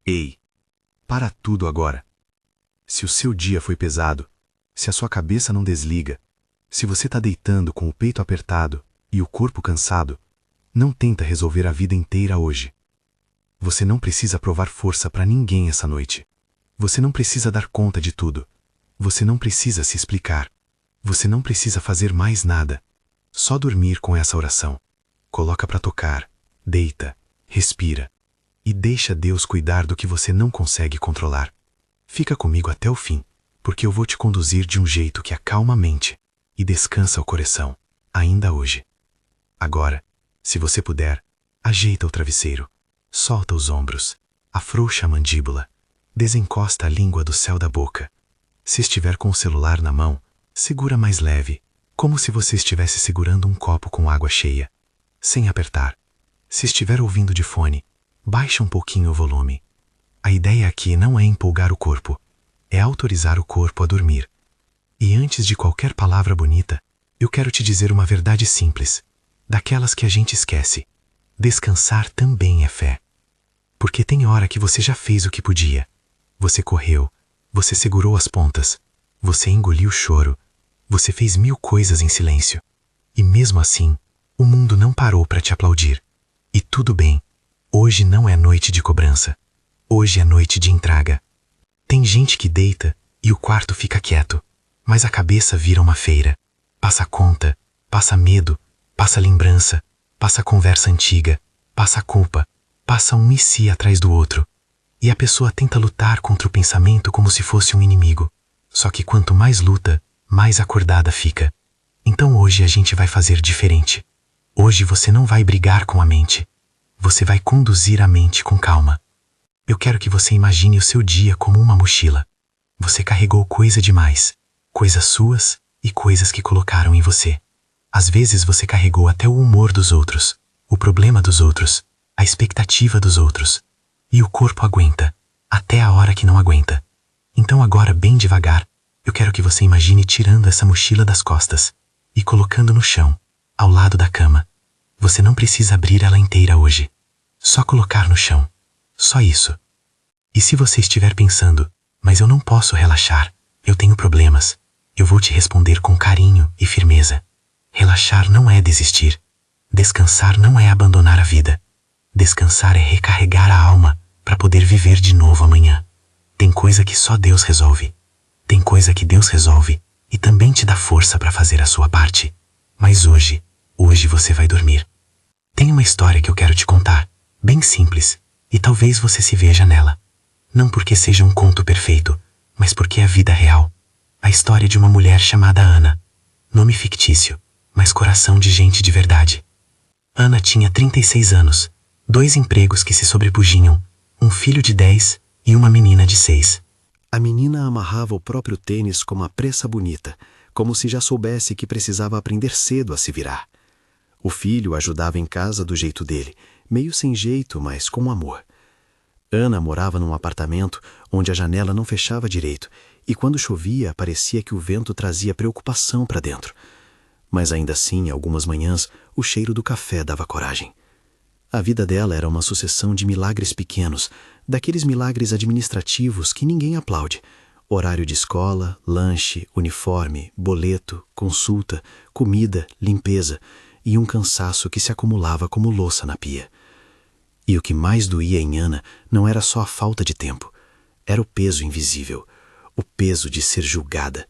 Ei, para tudo agora. Se o seu dia foi pesado, se a sua cabeça não desliga, se você está deitando com o peito apertado e o corpo cansado, não tenta resolver a vida inteira hoje. Você não precisa provar força para ninguém essa noite. Você não precisa dar conta de tudo. Você não precisa se explicar. Você não precisa fazer mais nada. Só dormir com essa oração. Coloca para tocar, deita, respira e deixa Deus cuidar do que você não consegue controlar. Fica comigo até o fim, porque eu vou te conduzir de um jeito que acalma a mente e descansa o coração, ainda hoje. Agora, se você puder, ajeita o travesseiro, solta os ombros, afrouxa a mandíbula, desencosta a língua do céu da boca. Se estiver com o celular na mão, segura mais leve, como se você estivesse segurando um copo com água cheia, sem apertar. Se estiver ouvindo de fone, baixa um pouquinho o volume. A ideia aqui não é empolgar o corpo, é autorizar o corpo a dormir. E antes de qualquer palavra bonita, eu quero te dizer uma verdade simples, daquelas que a gente esquece. Descansar também é fé. Porque tem hora que você já fez o que podia. Você correu, você segurou as pontas, você engoliu o choro, você fez 1000 coisas em silêncio. E mesmo assim, o mundo não parou para te aplaudir. E tudo bem, hoje não é noite de cobrança. Hoje é noite de entrega. Tem gente que deita e o quarto fica quieto, mas a cabeça vira uma feira. Passa conta, passa medo, passa lembrança, passa conversa antiga, passa culpa, passa um e si atrás do outro. E a pessoa tenta lutar contra o pensamento como se fosse um inimigo. Só que quanto mais luta, mais acordada fica. Então hoje a gente vai fazer diferente. Hoje você não vai brigar com a mente. Você vai conduzir a mente com calma. Eu quero que você imagine o seu dia como uma mochila. Você carregou coisa demais, coisas suas e coisas que colocaram em você. Às vezes você carregou até o humor dos outros, o problema dos outros, a expectativa dos outros. E o corpo aguenta, até a hora que não aguenta. Então agora, bem devagar, eu quero que você imagine tirando essa mochila das costas e colocando no chão, ao lado da cama. Você não precisa abrir ela inteira hoje. Só colocar no chão. Só isso. E se você estiver pensando, mas eu não posso relaxar, eu tenho problemas, eu vou te responder com carinho e firmeza. Relaxar não é desistir. Descansar não é abandonar a vida. Descansar é recarregar a alma para poder viver de novo amanhã. Tem coisa que só Deus resolve. Tem coisa que Deus resolve e também te dá força para fazer a sua parte. Mas hoje você vai dormir. Tem uma história que eu quero te contar, bem simples, e talvez você se veja nela. Não porque seja um conto perfeito, mas porque é a vida real. A história de uma mulher chamada Ana. Nome fictício, mas coração de gente de verdade. Ana tinha 36 anos, 2 empregos que se sobrepugiam, um filho de 10 e uma menina de 6. A menina amarrava o próprio tênis com uma pressa bonita, como se já soubesse que precisava aprender cedo a se virar. O filho ajudava em casa do jeito dele, meio sem jeito, mas com amor. Ana morava num apartamento onde a janela não fechava direito, e quando chovia parecia que o vento trazia preocupação para dentro. Mas ainda assim, algumas manhãs, o cheiro do café dava coragem. A vida dela era uma sucessão de milagres pequenos, daqueles milagres administrativos que ninguém aplaude. Horário de escola, lanche, uniforme, boleto, consulta, comida, limpeza e um cansaço que se acumulava como louça na pia. E o que mais doía em Ana não era só a falta de tempo. Era o peso invisível, o peso de ser julgada.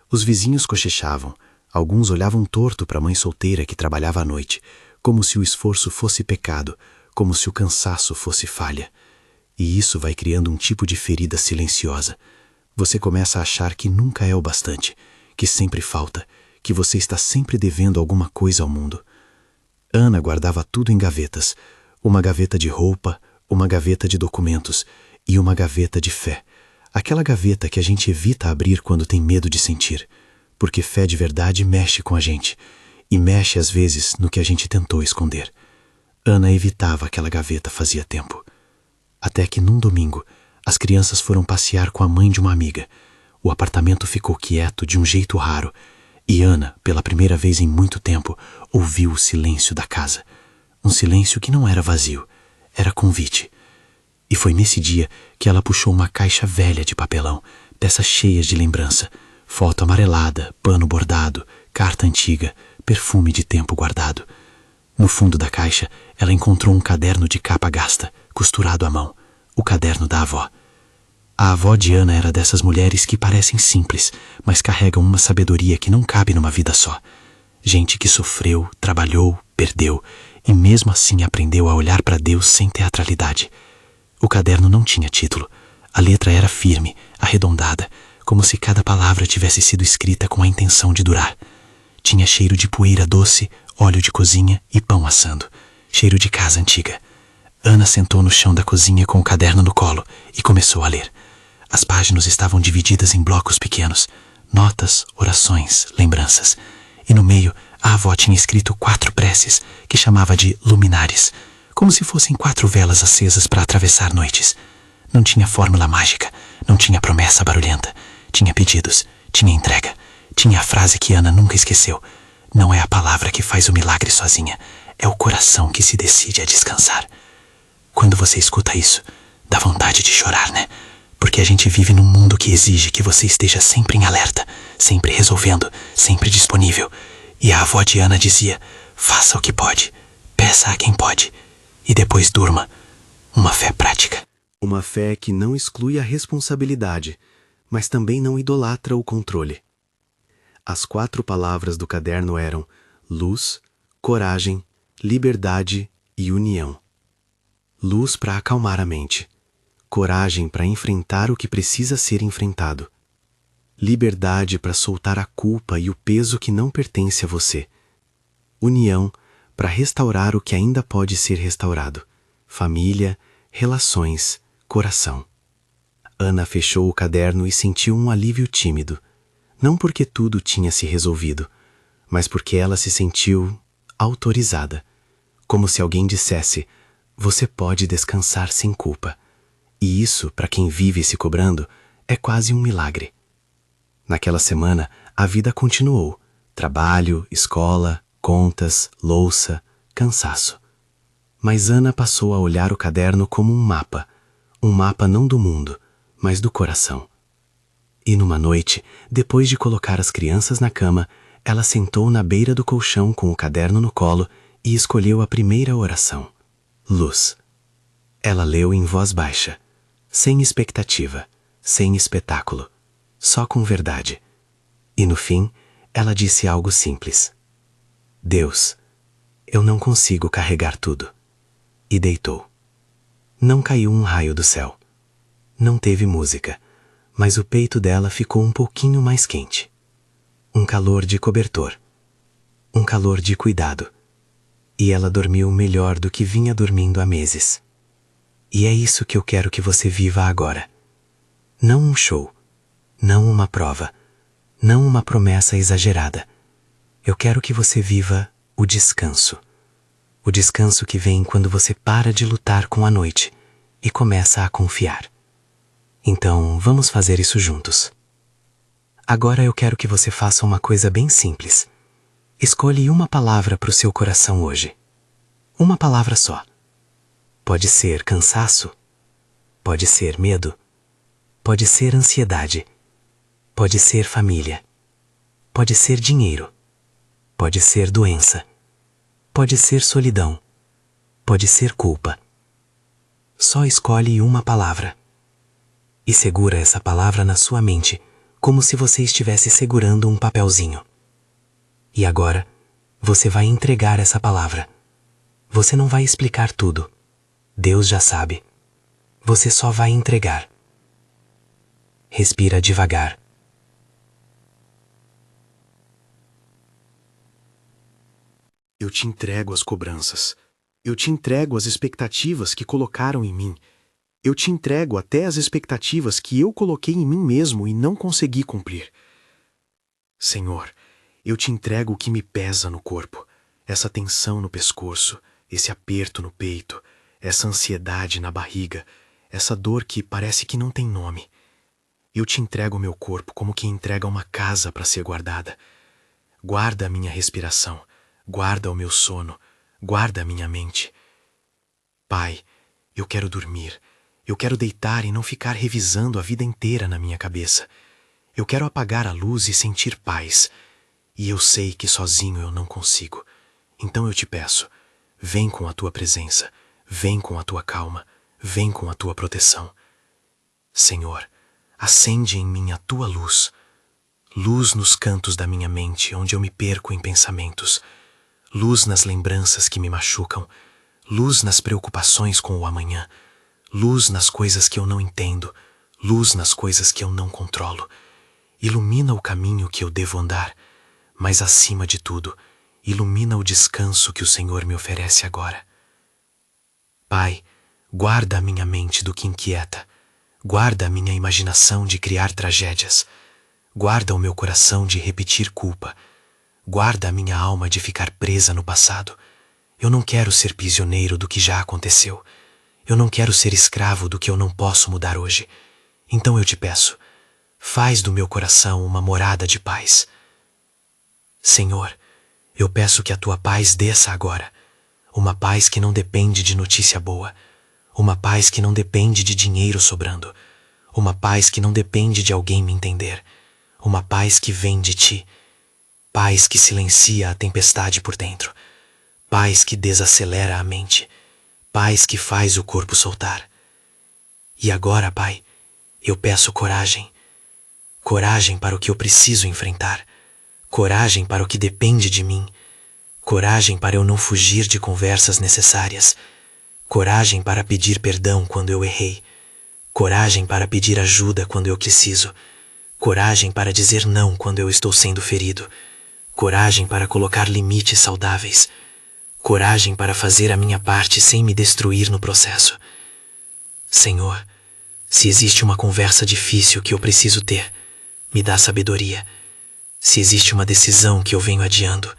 Os vizinhos cochichavam, alguns olhavam torto para a mãe solteira que trabalhava à noite, como se o esforço fosse pecado, como se o cansaço fosse falha. E isso vai criando um tipo de ferida silenciosa. Você começa a achar que nunca é o bastante, que sempre falta, que você está sempre devendo alguma coisa ao mundo. Ana guardava tudo em gavetas, uma gaveta de roupa, uma gaveta de documentos e uma gaveta de fé. Aquela gaveta que a gente evita abrir quando tem medo de sentir, porque fé de verdade mexe com a gente, e mexe às vezes no que a gente tentou esconder. Ana evitava aquela gaveta fazia tempo. Até que num domingo, as crianças foram passear com a mãe de uma amiga. O apartamento ficou quieto de um jeito raro, e Ana, pela primeira vez em muito tempo, ouviu o silêncio da casa. Um silêncio que não era vazio, era convite. E foi nesse dia que ela puxou uma caixa velha de papelão, peças cheias de lembrança, foto amarelada, pano bordado, carta antiga, perfume de tempo guardado. No fundo da caixa, ela encontrou um caderno de capa gasta, costurado à mão, o caderno da avó. A avó de Ana era dessas mulheres que parecem simples, mas carregam uma sabedoria que não cabe numa vida só. Gente que sofreu, trabalhou, perdeu, e mesmo assim aprendeu a olhar para Deus sem teatralidade. O caderno não tinha título. A letra era firme, arredondada, como se cada palavra tivesse sido escrita com a intenção de durar. Tinha cheiro de poeira doce, óleo de cozinha e pão assando. Cheiro de casa antiga. Ana sentou no chão da cozinha com o caderno no colo e começou a ler. As páginas estavam divididas em blocos pequenos, notas, orações, lembranças. E no meio, a avó tinha escrito 4 preces, que chamava de luminares, como se fossem 4 velas acesas para atravessar noites. Não tinha fórmula mágica, não tinha promessa barulhenta. Tinha pedidos, tinha entrega, tinha a frase que Ana nunca esqueceu. Não é a palavra que faz o milagre sozinha, é o coração que se decide a descansar. Quando você escuta isso, dá vontade de chorar, né? Porque a gente vive num mundo que exige que você esteja sempre em alerta, sempre resolvendo, sempre disponível. E a avó de Ana dizia, faça o que pode, peça a quem pode, e depois durma. Uma fé prática. Uma fé que não exclui a responsabilidade, mas também não idolatra o controle. As 4 palavras do caderno eram luz, coragem, liberdade e união. Luz para acalmar a mente. Coragem para enfrentar o que precisa ser enfrentado. Liberdade para soltar a culpa e o peso que não pertence a você. União para restaurar o que ainda pode ser restaurado. Família, relações, coração. Ana fechou o caderno e sentiu um alívio tímido. Não porque tudo tinha se resolvido, mas porque ela se sentiu autorizada. Como se alguém dissesse, você pode descansar sem culpa. E isso, para quem vive se cobrando, é quase um milagre. Naquela semana, a vida continuou. Trabalho, escola, contas, louça, cansaço. Mas Ana passou a olhar o caderno como um mapa não do mundo, mas do coração. E numa noite, depois de colocar as crianças na cama, ela sentou na beira do colchão com o caderno no colo e escolheu a primeira oração. Luz. Ela leu em voz baixa, sem expectativa, sem espetáculo, só com verdade. E no fim, ela disse algo simples. Deus, eu não consigo carregar tudo. E deitou. Não caiu um raio do céu. Não teve música, mas o peito dela ficou um pouquinho mais quente. Um calor de cobertor. Um calor de cuidado. E ela dormiu melhor do que vinha dormindo há meses. E é isso que eu quero que você viva agora. Não um show, não uma prova, não uma promessa exagerada. Eu quero que você viva o descanso. O descanso que vem quando você para de lutar com a noite e começa a confiar. Então, vamos fazer isso juntos. Agora eu quero que você faça uma coisa bem simples. Escolhe uma palavra para o seu coração hoje. Uma palavra só. Pode ser cansaço, pode ser medo, pode ser ansiedade, pode ser família, pode ser dinheiro, pode ser doença, pode ser solidão, pode ser culpa. Só escolhe uma palavra. E segura essa palavra na sua mente, como se você estivesse segurando um papelzinho. E agora, você vai entregar essa palavra. Você não vai explicar tudo. Deus já sabe. Você só vai entregar. Respira devagar. Eu te entrego as cobranças. Eu te entrego as expectativas que colocaram em mim. Eu te entrego até as expectativas que eu coloquei em mim mesmo e não consegui cumprir. Senhor, eu te entrego o que me pesa no corpo, essa tensão no pescoço, esse aperto no peito, essa ansiedade na barriga, essa dor que parece que não tem nome. Eu te entrego o meu corpo como quem entrega uma casa para ser guardada. Guarda a minha respiração, guarda o meu sono, guarda a minha mente. Pai, eu quero dormir, Eu quero deitar e não ficar revisando a vida inteira na minha cabeça. Eu quero apagar a luz e sentir paz. E eu sei que sozinho eu não consigo. Então eu te peço, vem com a tua presença, vem com a tua calma, vem com a tua proteção. Senhor, acende em mim a tua luz. Luz nos cantos da minha mente, onde eu me perco em pensamentos. Luz nas lembranças que me machucam. Luz nas preocupações com o amanhã. Luz nas coisas que eu não entendo. Luz nas coisas que eu não controlo. Ilumina o caminho que eu devo andar, mas acima de tudo, ilumina o descanso que o Senhor me oferece agora. Pai, guarda a minha mente do que inquieta. Guarda a minha imaginação de criar tragédias. Guarda o meu coração de repetir culpa. Guarda a minha alma de ficar presa no passado. Eu não quero ser prisioneiro do que já aconteceu. Eu não quero ser escravo do que eu não posso mudar hoje. Então eu te peço, faz do meu coração uma morada de paz. Senhor, eu peço que a tua paz desça agora. Uma paz que não depende de notícia boa. Uma paz que não depende de dinheiro sobrando. Uma paz que não depende de alguém me entender. Uma paz que vem de ti. Paz que silencia a tempestade por dentro. Paz que desacelera a mente. Paz que faz o corpo soltar. E agora, Pai, eu peço coragem. Coragem para o que eu preciso enfrentar. Coragem para o que depende de mim. Coragem para eu não fugir de conversas necessárias. Coragem para pedir perdão quando eu errei. Coragem para pedir ajuda quando eu preciso. Coragem para dizer não quando eu estou sendo ferido. Coragem para colocar limites saudáveis. Coragem para fazer a minha parte sem me destruir no processo. Senhor, se existe uma conversa difícil que eu preciso ter, me dá sabedoria. Se existe uma decisão que eu venho adiando,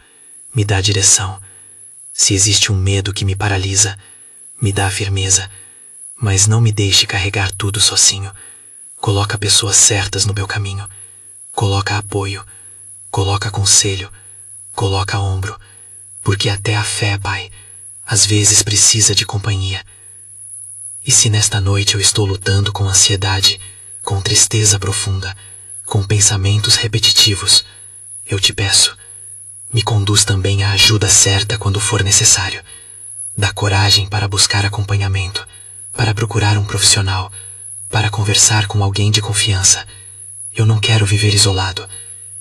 me dá direção. Se existe um medo que me paralisa, me dá firmeza. Mas não me deixe carregar tudo sozinho. Coloca pessoas certas no meu caminho. Coloca apoio. Coloca conselho. Coloca ombro. Porque até a fé, Pai, às vezes precisa de companhia. E se nesta noite eu estou lutando com ansiedade, com tristeza profunda, com pensamentos repetitivos, eu te peço, me conduz também à ajuda certa quando for necessário. Dá coragem para buscar acompanhamento, para procurar um profissional, para conversar com alguém de confiança. Eu não quero viver isolado.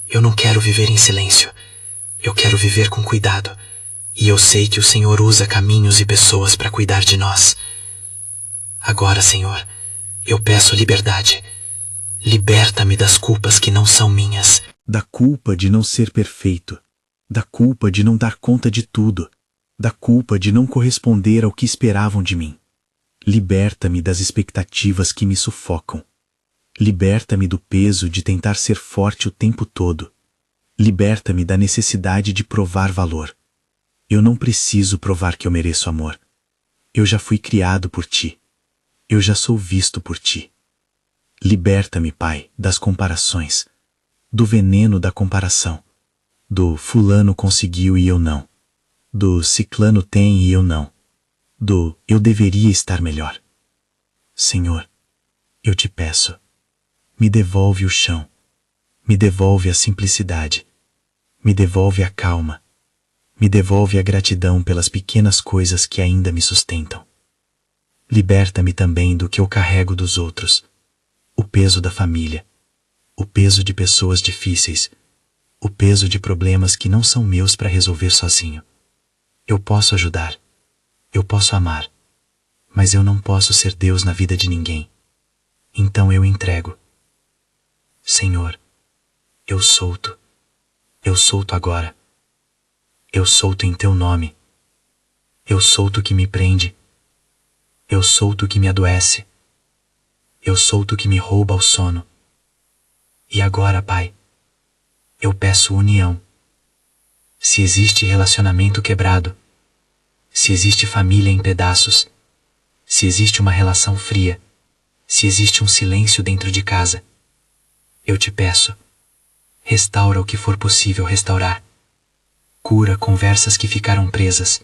Eu não quero viver em silêncio. Eu quero viver com cuidado. E eu sei que o Senhor usa caminhos e pessoas para cuidar de nós. Agora, Senhor, eu peço liberdade. Liberta-me das culpas que não são minhas. Da culpa de não ser perfeito. Da culpa de não dar conta de tudo. Da culpa de não corresponder ao que esperavam de mim. Liberta-me das expectativas que me sufocam. Liberta-me do peso de tentar ser forte o tempo todo. Liberta-me da necessidade de provar valor. Eu não preciso provar que eu mereço amor. Eu já fui criado por ti. Eu já sou visto por ti. Liberta-me, Pai, das comparações, do veneno da comparação, do fulano conseguiu e eu não, do ciclano tem e eu não, do eu deveria estar melhor. Senhor, eu te peço, me devolve o chão, me devolve a simplicidade, me devolve a calma, me devolve a gratidão pelas pequenas coisas que ainda me sustentam. Liberta-me também do que eu carrego dos outros, o peso da família, o peso de pessoas difíceis, o peso de problemas que não são meus para resolver sozinho. Eu posso ajudar, eu posso amar, mas eu não posso ser Deus na vida de ninguém. Então eu entrego. Senhor, eu solto agora. Eu solto em teu nome. Eu solto o que me prende. Eu solto o que me adoece. Eu solto o que me rouba o sono. E agora, Pai, eu peço união. Se existe relacionamento quebrado, se existe família em pedaços, se existe uma relação fria, se existe um silêncio dentro de casa, eu te peço, restaura o que for possível restaurar. Cura conversas que ficaram presas.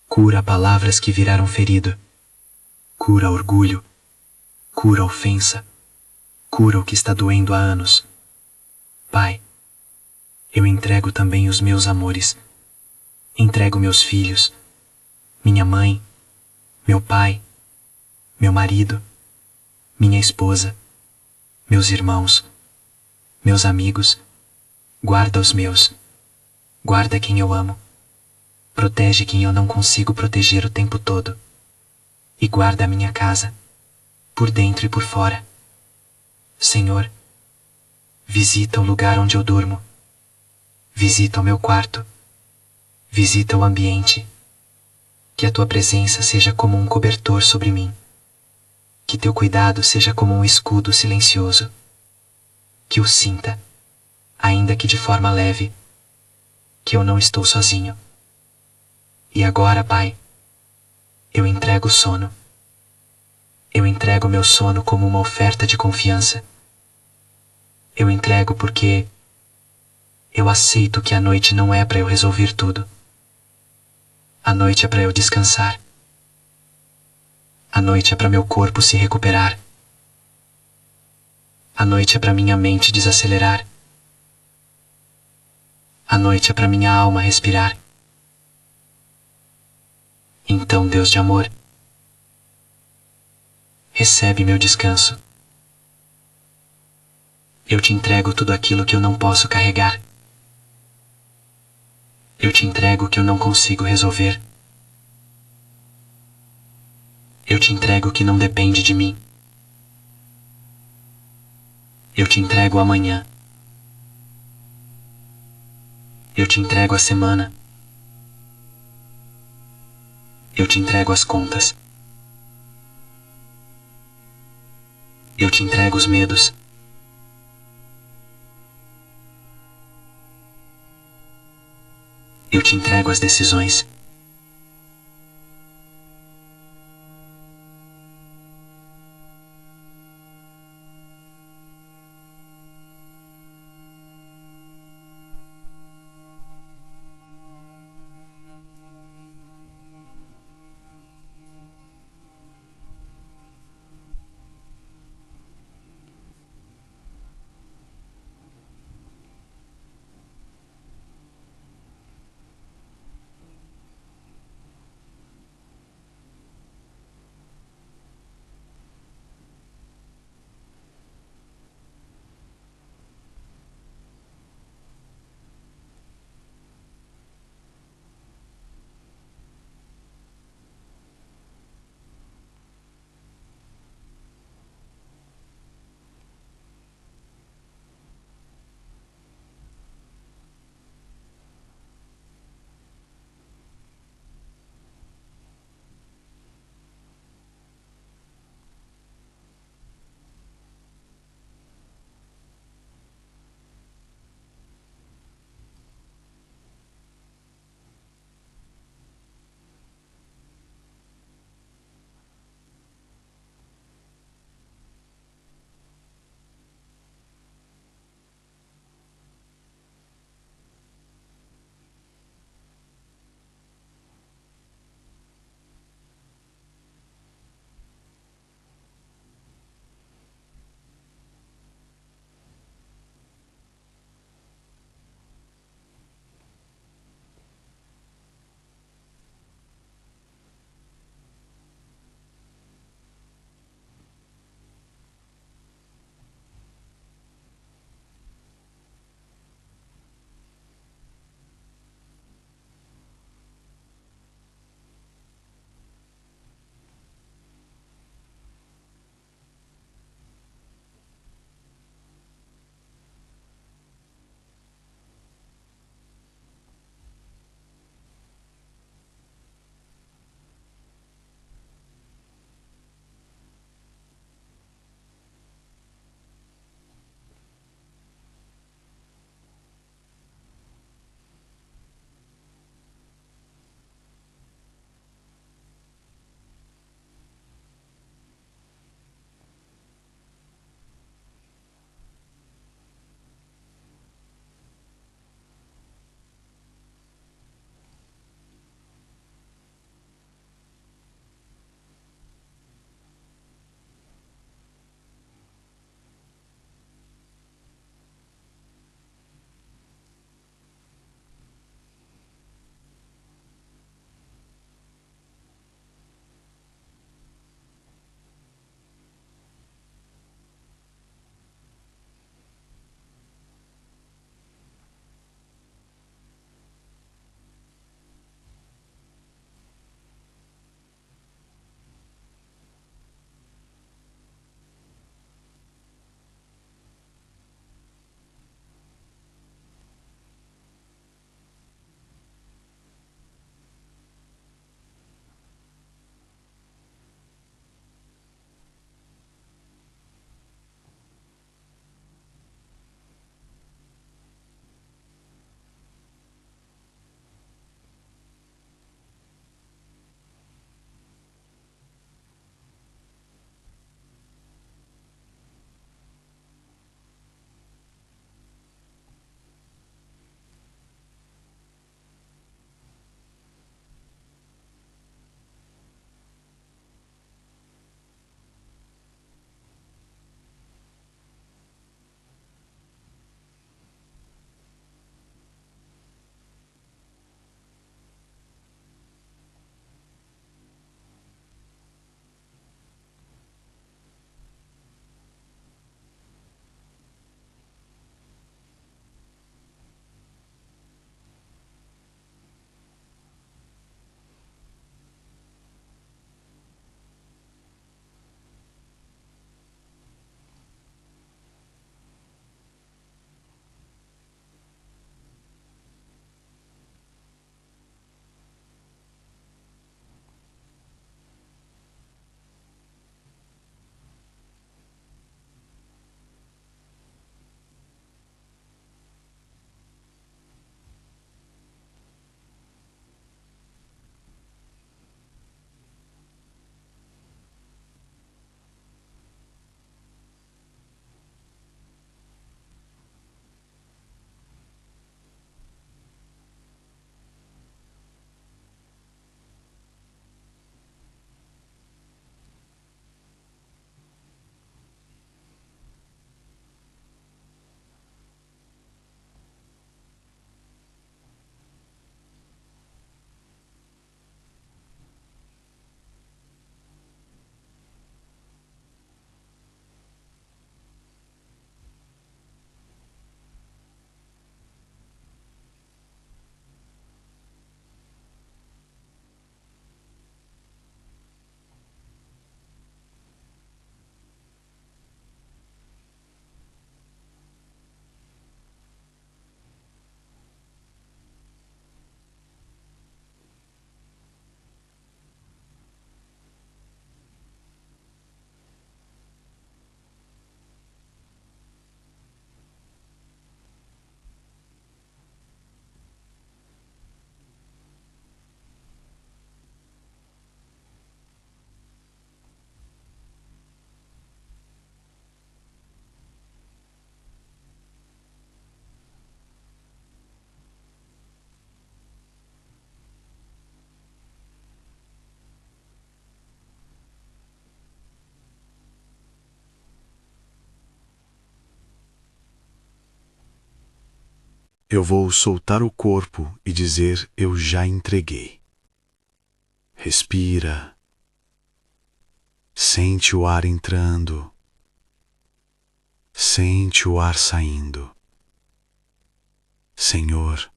Cura palavras que viraram ferido. Cura orgulho, Cura a ofensa. Cura o que está doendo há anos. Pai, eu entrego também os meus amores. Entrego meus filhos, minha mãe, meu pai, meu marido, minha esposa, meus irmãos, meus amigos. Guarda os meus. Guarda quem eu amo. Protege quem eu não consigo proteger o tempo todo. E guarda a minha casa, por dentro e por fora. Senhor, visita o lugar onde eu durmo. Visita o meu quarto. Visita o ambiente. Que a tua presença seja como um cobertor sobre mim. Que teu cuidado seja como um escudo silencioso. Que eu sinta, ainda que de forma leve, que eu não estou sozinho. E agora, Pai, eu entrego o sono. Eu entrego meu sono como uma oferta de confiança. Eu entrego porque eu aceito que a noite não é para eu resolver tudo. A noite é para eu descansar. A noite é para meu corpo se recuperar. A noite é para minha mente desacelerar. A noite é para minha alma respirar. Então, Deus de amor, recebe meu descanso. Eu te entrego tudo aquilo que eu não posso carregar. Eu te entrego o que eu não consigo resolver. Eu te entrego o que não depende de mim. Eu te entrego amanhã. Eu te entrego a semana. Eu te entrego as contas. Eu te entrego os medos. Eu te entrego as decisões. Eu vou soltar o corpo e dizer: eu já entreguei. Respira. Sente o ar entrando. Sente o ar saindo. Senhor,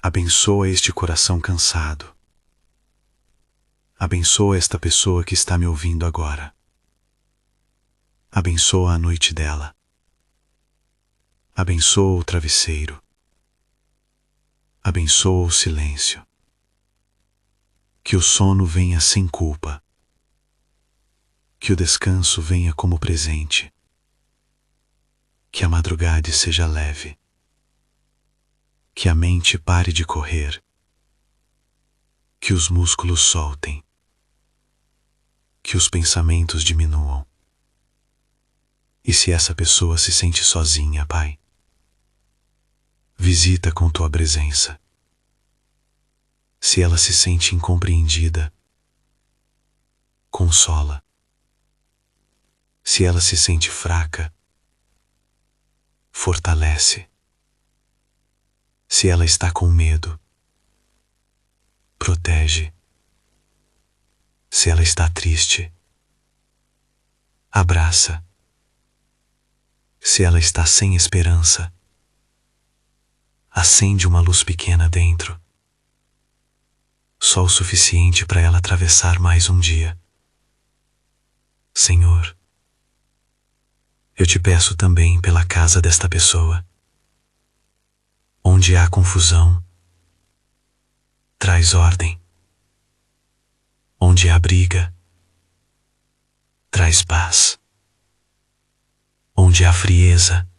abençoa este coração cansado. Abençoa esta pessoa que está me ouvindo agora. Abençoa a noite dela. Abençoa o travesseiro. Abençoa o silêncio. Que o sono venha sem culpa. Que o descanso venha como presente. Que a madrugada seja leve. Que a mente pare de correr. Que os músculos soltem. Que os pensamentos diminuam. E se essa pessoa se sente sozinha, Pai, visita com tua presença. Se ela se sente incompreendida, consola. Se ela se sente fraca, fortalece. Se ela está com medo, protege. Se ela está triste, abraça. Se ela está sem esperança, acende uma luz pequena dentro, só o suficiente para ela atravessar mais um dia. Senhor, eu te peço também pela casa desta pessoa. Onde há confusão, traz ordem. Onde há briga, traz paz. Onde há frieza,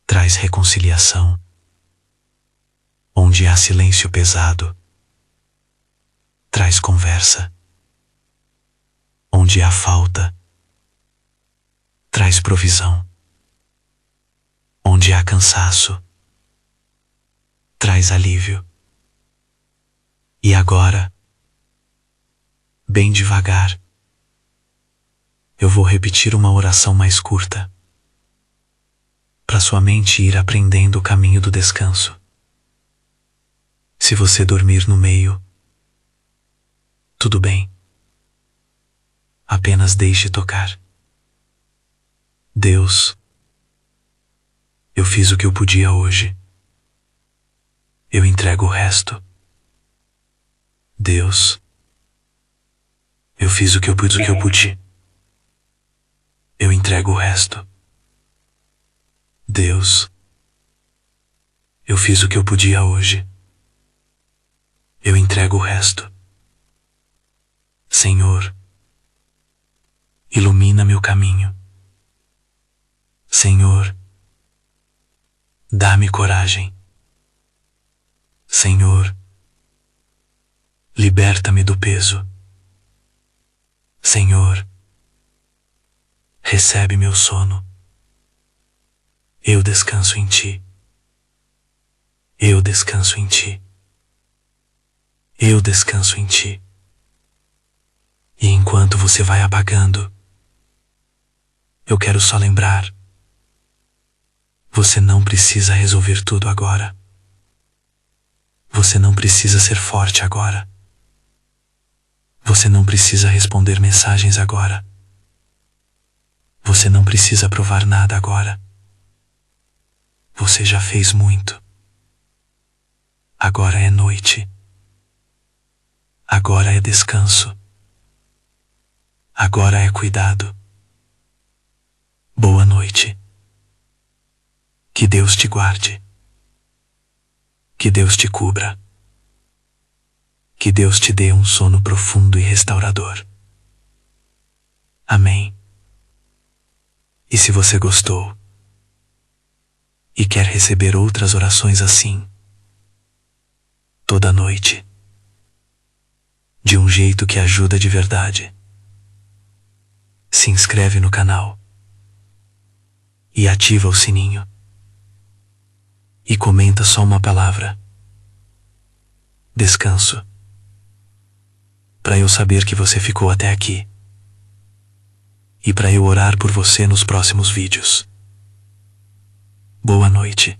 traz reconciliação. Onde há silêncio pesado, traz conversa. Onde há falta, traz provisão. Onde há cansaço, traz alívio. E agora, bem devagar, eu vou repetir uma oração mais curta, para sua mente ir aprendendo o caminho do descanso. Se você dormir no meio, tudo bem. Apenas deixe tocar. Deus, eu fiz o que eu podia hoje. Eu entrego o resto. Deus, eu fiz o que eu pude. Eu entrego o resto. Deus, eu fiz o que eu podia hoje. Eu entrego o resto. Senhor, ilumina meu caminho. Senhor, dá-me coragem. Senhor, liberta-me do peso. Senhor, recebe meu sono. Eu descanso em Ti. Eu descanso em Ti. Eu descanso em Ti. E enquanto você vai apagando, eu quero só lembrar: você não precisa resolver tudo agora. Você não precisa ser forte agora. Você não precisa responder mensagens agora. Você não precisa provar nada agora. Você já fez muito. Agora é noite. Agora é descanso. Agora é cuidado. Boa noite. Que Deus te guarde. Que Deus te cubra. Que Deus te dê um sono profundo e restaurador. Amém. E se você gostou e quer receber outras orações assim, toda noite, de um jeito que ajuda de verdade, se inscreve no canal e ativa o sininho e comenta só uma palavra: descanso, para eu saber que você ficou até aqui e para eu orar por você nos próximos vídeos. Boa noite.